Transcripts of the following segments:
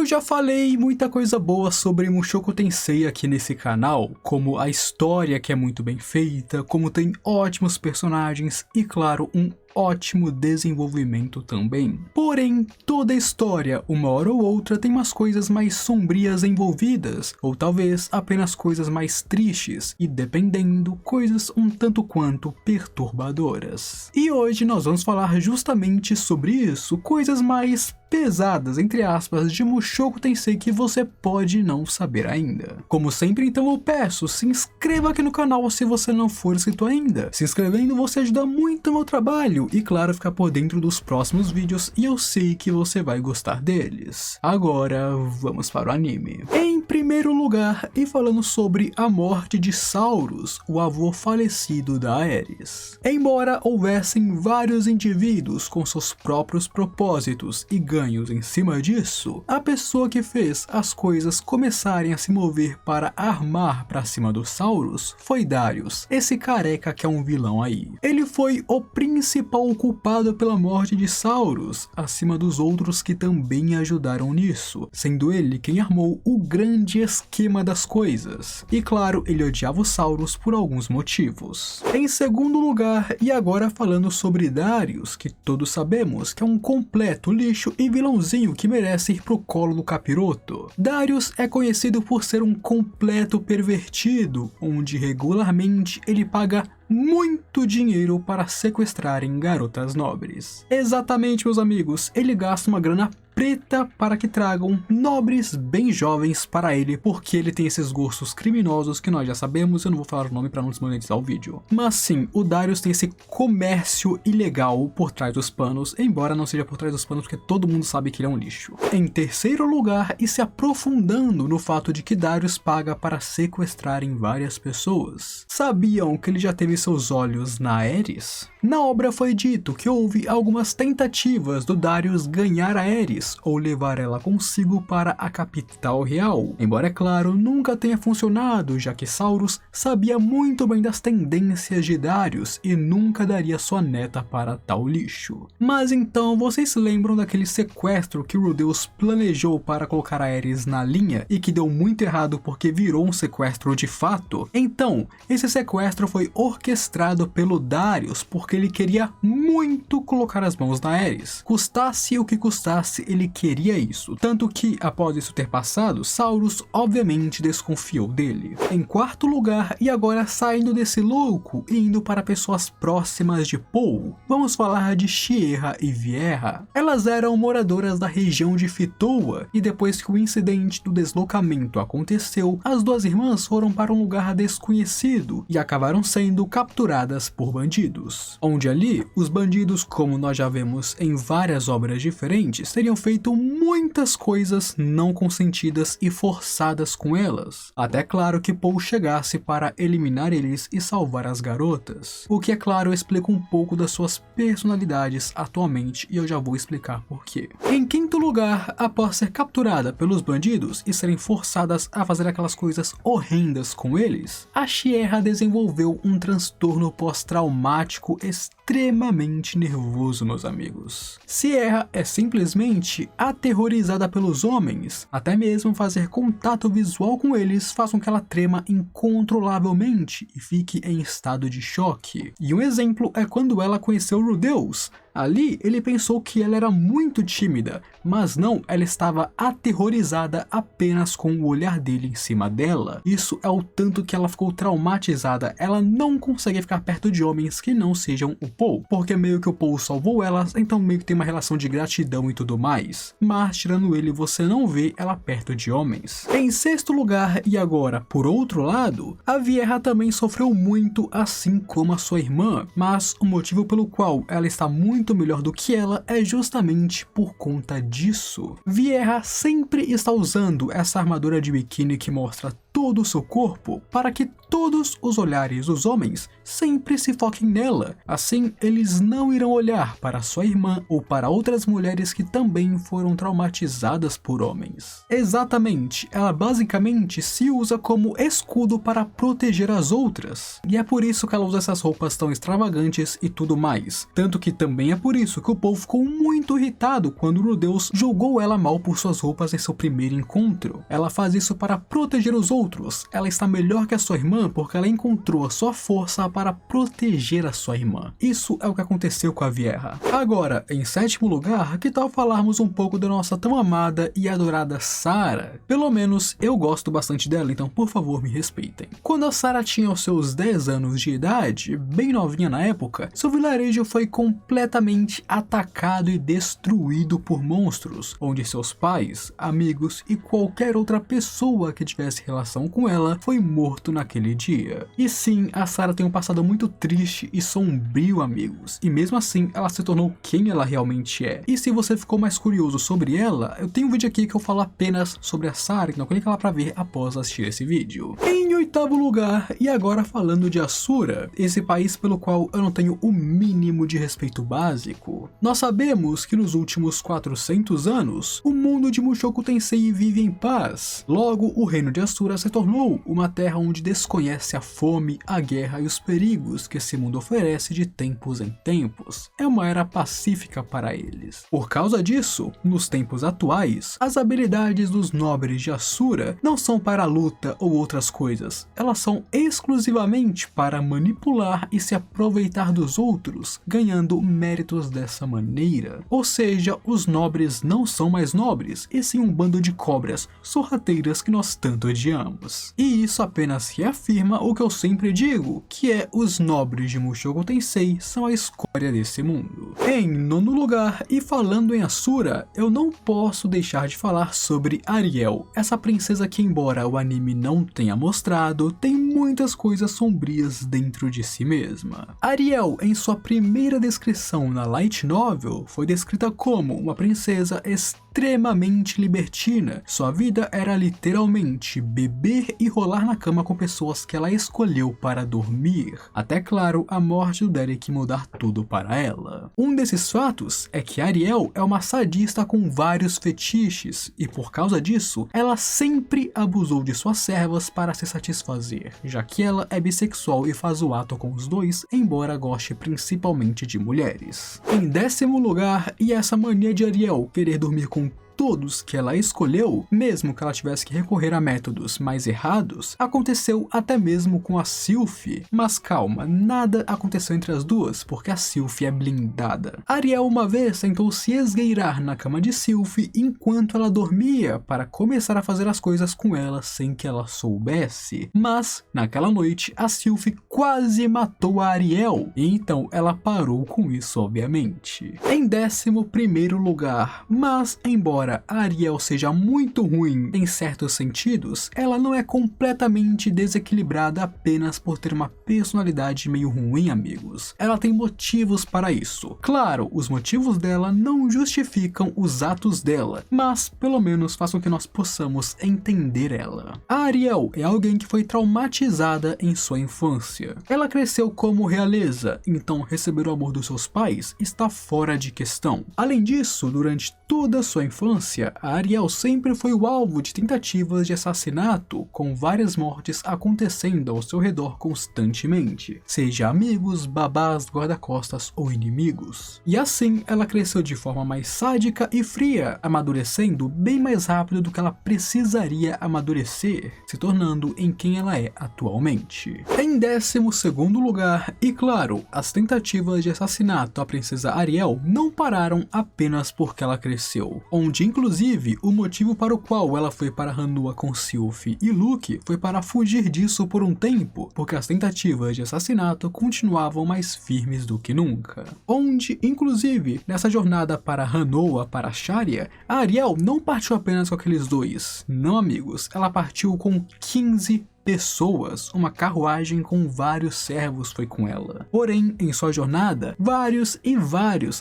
já falei muita coisa boa sobre Mushoku Tensei aqui nesse canal, como a história que é muito bem feita, como tem ótimos personagens e, claro, um ótimo desenvolvimento também. Porém, toda história, uma hora ou outra, tem umas coisas mais sombrias envolvidas, ou talvez apenas coisas mais tristes, e dependendo, coisas um tanto quanto perturbadoras. E hoje nós vamos falar justamente sobre isso, coisas mais pesadas, entre aspas, de Mushoku Tensei que você pode não saber ainda. Como sempre, então eu peço, se inscreva aqui no canal se você não for inscrito ainda. Se inscrevendo você ajuda muito o meu trabalho e, claro, ficar por dentro dos próximos vídeos, e eu sei que você vai gostar deles. Agora, vamos para o anime. Em primeiro lugar, e falando sobre a morte de Saurus, o avô falecido da Ares. Embora houvessem vários indivíduos com seus próprios propósitos e ganhos em cima disso, a pessoa que fez as coisas começarem a se mover para armar para cima do Saurus foi Darius, esse careca que é um vilão aí. Ele foi o principal culpado pela morte de Saurus, acima dos outros que também ajudaram nisso, sendo ele quem armou o grande esquema das coisas. E claro, ele odiava o Saurus por alguns motivos. Em segundo lugar, e agora falando sobre Darius, que todos sabemos que é um completo lixo e vilãozinho que merece ir pro colo do capiroto. Darius é conhecido por ser um completo pervertido, onde regularmente ele paga muito dinheiro para sequestrarem garotas nobres. Exatamente, meus amigos, ele gasta uma grana preta para que tragam nobres bem jovens para ele, porque ele tem esses gostos criminosos que nós já sabemos. Eu não vou falar o nome para não desmonetizar o vídeo. Mas sim, o Darius tem esse comércio ilegal por trás dos panos, embora não seja por trás dos panos, porque todo mundo sabe que ele é um lixo. Em terceiro lugar, e se aprofundando no fato de que Darius paga para sequestrarem várias pessoas. Sabiam que ele já teve seus olhos na Ares? Na obra foi dito que houve algumas tentativas do Darius ganhar a Ares, ou levar ela consigo para a capital real. Embora, é claro, nunca tenha funcionado, já que Saurus sabia muito bem das tendências de Darius e nunca daria sua neta para tal lixo. Mas então, vocês se lembram daquele sequestro que Rudeus planejou para colocar a Ares na linha e que deu muito errado porque virou um sequestro de fato? Então, esse sequestro foi orquestrado pelo Darius porque ele queria muito colocar as mãos na Ares. Custasse o que custasse, ele queria isso, tanto que, após isso ter passado, Saurus obviamente desconfiou dele. Em quarto lugar, e agora saindo desse louco e indo para pessoas próximas de Paul, vamos falar de Sierra e Vieira. Elas eram moradoras da região de Fitoa, e depois que o incidente do deslocamento aconteceu, as duas irmãs foram para um lugar desconhecido e acabaram sendo capturadas por bandidos. Onde ali, os bandidos, como nós já vemos em várias obras diferentes, teriam feito muitas coisas não consentidas e forçadas com elas, até claro que Paul chegasse para eliminar eles e salvar as garotas, o que é claro explica um pouco das suas personalidades atualmente, e eu já vou explicar por quê. Em quinto lugar, após ser capturada pelos bandidos e serem forçadas a fazer aquelas coisas horrendas com eles, a Sierra desenvolveu um transtorno pós-traumático extremamente nervoso, meus amigos. Sierra é simplesmente aterrorizada pelos homens, até mesmo fazer contato visual com eles faz com que ela trema incontrolavelmente e fique em estado de choque. E um exemplo é quando ela conheceu Rudeus. Ali, ele pensou que ela era muito tímida, mas não, ela estava aterrorizada apenas com o olhar dele em cima dela. Isso é o tanto que ela ficou traumatizada, ela não consegue ficar perto de homens que não sejam o Paul, porque meio que o Paul salvou elas, então meio que tem uma relação de gratidão e tudo mais. Mas, tirando ele, você não vê ela perto de homens. Em sexto lugar, e agora, por outro lado, a Vieira também sofreu muito, assim como a sua irmã, mas o motivo pelo qual ela está muito melhor do que ela é justamente por conta disso. Vieira sempre está usando essa armadura de biquíni que mostra todo o seu corpo para que todos os olhares dos homens sempre se foquem nela. Assim, eles não irão olhar para sua irmã ou para outras mulheres que também foram traumatizadas por homens. Exatamente, ela basicamente se usa como escudo para proteger as outras. E é por isso que ela usa essas roupas tão extravagantes e tudo mais. Tanto que também é por isso que o povo ficou muito irritado quando Rudeus julgou ela mal por suas roupas em seu primeiro encontro. Ela faz isso para proteger os outros. Ela está melhor que a sua irmã porque ela encontrou a sua força para proteger a sua irmã. Isso é o que aconteceu com a Vieira. Agora, em sétimo lugar, que tal falarmos um pouco da nossa tão amada e adorada Sarah? Pelo menos eu gosto bastante dela, então por favor me respeitem. Quando a Sarah tinha os seus 10 anos de idade, bem novinha na época, seu vilarejo foi completamente atacado e destruído por monstros, onde seus pais, amigos e qualquer outra pessoa que tivesse relação com ela foi morto naquele dia. E sim, a Sarah tem um passado muito triste e sombrio, amigos, e mesmo assim ela se tornou quem ela realmente é. E se você ficou mais curioso sobre ela, eu tenho um vídeo aqui que eu falo apenas sobre a Sarah, então clica lá pra ver após assistir esse vídeo. Em oitavo lugar, e agora falando de Asura, esse país pelo qual eu não tenho o mínimo de respeito básico. Nós sabemos que nos últimos 400 anos, o mundo de Mushoku Tensei vive em paz. Logo, o reino de Asura se tornou uma terra onde desconhece a fome, a guerra e os perigos que esse mundo oferece de tempos em tempos. É uma era pacífica para eles. Por causa disso, nos tempos atuais, as habilidades dos nobres de Asura não são para a luta ou outras coisas. Elas são exclusivamente para manipular e se aproveitar dos outros, ganhando méritos dessa maneira. Ou seja, os nobres não são mais nobres, e sim um bando de cobras sorrateiras que nós tanto odiamos. E isso apenas reafirma o que eu sempre digo, que é os nobres de Mushoku Tensei são a escória desse mundo. Em nono lugar, e falando em Asura, eu não posso deixar de falar sobre Ariel, essa princesa que, embora o anime não tenha mostrado, tem muitas coisas sombrias dentro de si mesma. Ariel, em sua primeira descrição na Light Novel, foi descrita como uma princesa extremamente libertina. Sua vida era literalmente beber e rolar na cama com pessoas que ela escolheu para dormir, até claro a morte do Derek mudar tudo para ela. Um desses fatos é que Ariel é uma sadista com vários fetiches e por causa disso, ela sempre abusou de suas servas para se satisfazer, já que ela é bissexual e faz o ato com os dois, embora goste principalmente de mulheres. Em décimo lugar, e essa mania de Ariel querer dormir com todos que ela escolheu, mesmo que ela tivesse que recorrer a métodos mais errados, aconteceu até mesmo com a Sylphie. Mas calma, nada aconteceu entre as duas, porque a Sylphie é blindada. Ariel uma vez tentou se esgueirar na cama de Sylphie enquanto ela dormia, para começar a fazer as coisas com ela sem que ela soubesse. Mas, naquela noite, a Sylphie quase matou a Ariel, e então ela parou com isso, obviamente. Em 11º lugar, mas embora a Ariel seja muito ruim em certos sentidos, ela não é completamente desequilibrada apenas por ter uma personalidade meio ruim, amigos. Ela tem motivos para isso. Claro, os motivos dela não justificam os atos dela, mas pelo menos façam que nós possamos entender ela. A Ariel é alguém que foi traumatizada em sua infância. Ela cresceu como realeza, então receber o amor dos seus pais está fora de questão. Além disso, durante toda a sua infância, a Ariel sempre foi o alvo de tentativas de assassinato, com várias mortes acontecendo ao seu redor constantemente, seja amigos, babás, guarda-costas ou inimigos. E assim, ela cresceu de forma mais sádica e fria, amadurecendo bem mais rápido do que ela precisaria amadurecer, se tornando em quem ela é atualmente. Em 12º lugar, e claro, as tentativas de assassinato à princesa Ariel não pararam apenas porque ela cresceu, onde inclusive o motivo para o qual ela foi para Hanua com Sylphie e Luke foi para fugir disso por um tempo, porque as tentativas de assassinato continuavam mais firmes do que nunca. Onde, inclusive, nessa jornada para Hanua para Sharia, a Ariel não partiu apenas com aqueles dois. Não, amigos, ela partiu com 15 pessoas, uma carruagem com vários servos foi com ela. Porém, em sua jornada, vários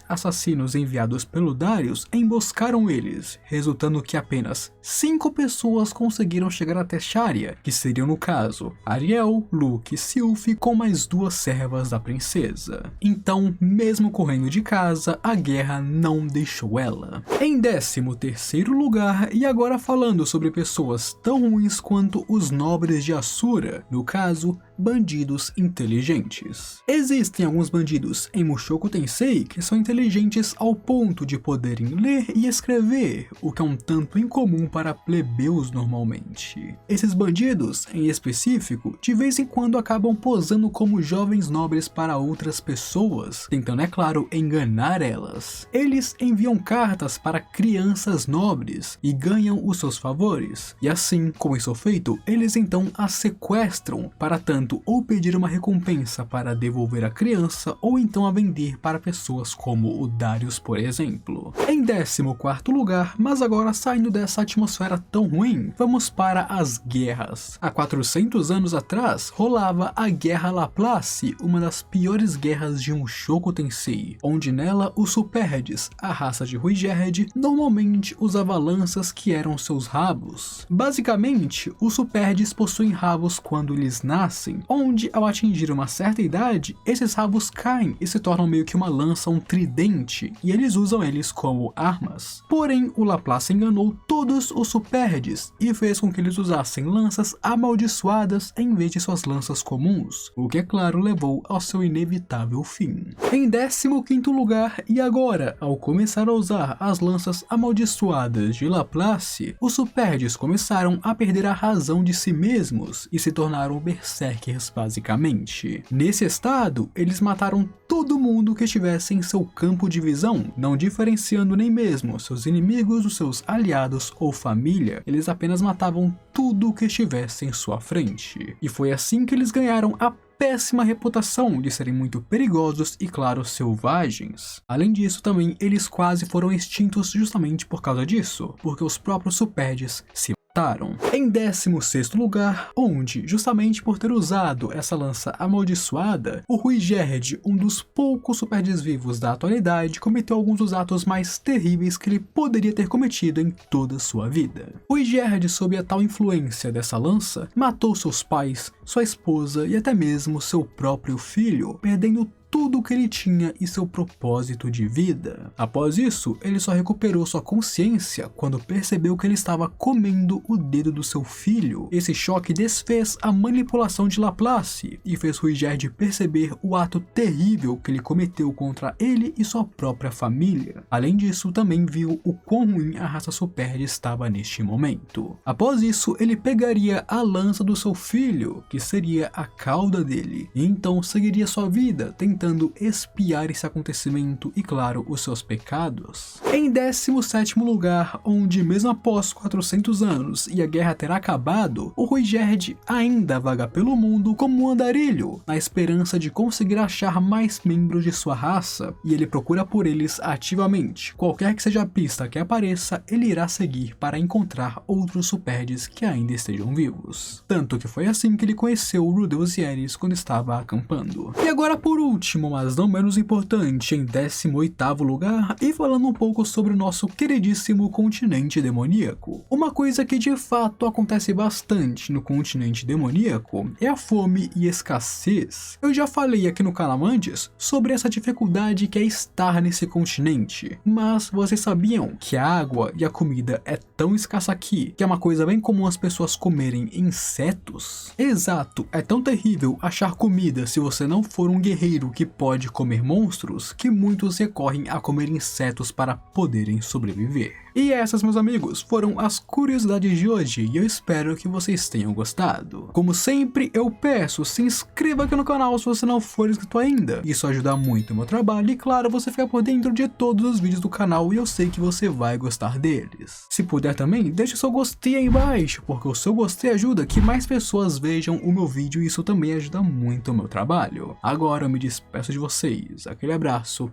assassinos enviados pelo Darius emboscaram eles, resultando que apenas 5 pessoas conseguiram chegar até Sharia, que seriam no caso Ariel, Luke e Sylph, com mais 2 servas da princesa. Então, mesmo correndo de casa, a guerra não deixou ela. Em 13º lugar, e agora falando sobre pessoas tão ruins quanto os nobres de Asura, no caso, bandidos inteligentes. Existem alguns bandidos em Mushoku Tensei que são inteligentes ao ponto de poderem ler e escrever, o que é um tanto incomum para plebeus normalmente. Esses bandidos, em específico, de vez em quando acabam posando como jovens nobres para outras pessoas, tentando, é claro, enganar elas. Eles enviam cartas para crianças nobres e ganham os seus favores, e assim, como isso é feito, eles então as sequestram para tanto ou pedir uma recompensa para devolver a criança, ou então a vender para pessoas como o Darius, por exemplo. Em 14º lugar, mas agora saindo dessa atmosfera tão ruim, vamos para as guerras. Há 400 anos atrás, rolava a Guerra Laplace, uma das piores guerras de Mushoku Tensei, onde nela os Superds, a raça de Rui Gerd, normalmente usava lanças que eram seus rabos. Basicamente, os Superds possuem rabos quando eles nascem, onde ao atingir uma certa idade, esses rabos caem e se tornam meio que uma lança, um tridente, e eles usam eles como armas. Porém, o Laplace enganou todos os Superds e fez com que eles usassem lanças amaldiçoadas em vez de suas lanças comuns, o que é claro levou ao seu inevitável fim. Em 15º lugar, e agora, ao começar a usar as lanças amaldiçoadas de Laplace, os Superds começaram a perder a razão de si mesmos e se tornaram berserkers basicamente. Nesse estado, eles mataram todo mundo que estivesse em seu campo de visão, não diferenciando nem mesmo seus inimigos dos seus aliados ou família, eles apenas matavam tudo que estivesse em sua frente. E foi assim que eles ganharam a péssima reputação de serem muito perigosos e, claro, selvagens. Além disso, também eles quase foram extintos justamente por causa disso, porque os próprios Superds se mataram. Em 16º lugar, onde, justamente por ter usado essa lança amaldiçoada, o Rui Gerd, um dos poucos Superds vivos da atualidade, cometeu alguns dos atos mais terríveis que ele poderia ter cometido em toda sua vida. Rui Gerd, sob a tal influência dessa lança, matou seus pais, sua esposa e até mesmo seu próprio filho, perdendo tudo o que ele tinha e seu propósito de vida. Após isso, ele só recuperou sua consciência quando percebeu que ele estava comendo o dedo do seu filho. Esse choque desfez a manipulação de Laplace e fez Rui Gerd perceber o ato terrível que ele cometeu contra ele e sua própria família. Além disso, também viu o quão ruim a raça Superd estava neste momento. Após isso, ele pegaria a lança do seu filho, que seria a cauda dele, e então seguiria sua vida, tentando espiar esse acontecimento e, claro, os seus pecados. Em 17º lugar, onde mesmo após 400 anos e a guerra terá acabado, o Rui Gerd ainda vaga pelo mundo como um andarilho, na esperança de conseguir achar mais membros de sua raça, e ele procura por eles ativamente. Qualquer que seja a pista que apareça, ele irá seguir para encontrar outros Superds que ainda estejam vivos. Tanto que foi assim que ele conheceu o Rudeus Yeris quando estava acampando. E agora, por último, mas não menos importante, em 18º lugar, e falando um pouco sobre o nosso queridíssimo continente demoníaco. Uma coisa que de fato acontece bastante no continente demoníaco é a fome e escassez. Eu já falei aqui no canal antes sobre essa dificuldade que é estar nesse continente, mas vocês sabiam que a água e a comida é tão escassa aqui que é uma coisa bem comum as pessoas comerem insetos? Exato, é tão terrível achar comida se você não for um guerreiro que pode comer monstros, que muitos recorrem a comer insetos para poderem sobreviver. E essas, meus amigos, foram as curiosidades de hoje e eu espero que vocês tenham gostado. Como sempre, eu peço, se inscreva aqui no canal se você não for inscrito ainda. Isso ajuda muito o meu trabalho e, claro, você fica por dentro de todos os vídeos do canal e eu sei que você vai gostar deles. Se puder também, deixe seu gostei aí embaixo, porque o seu gostei ajuda que mais pessoas vejam o meu vídeo e isso também ajuda muito o meu trabalho. Agora eu me despeço de vocês, aquele abraço,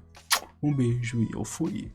um beijo e eu fui.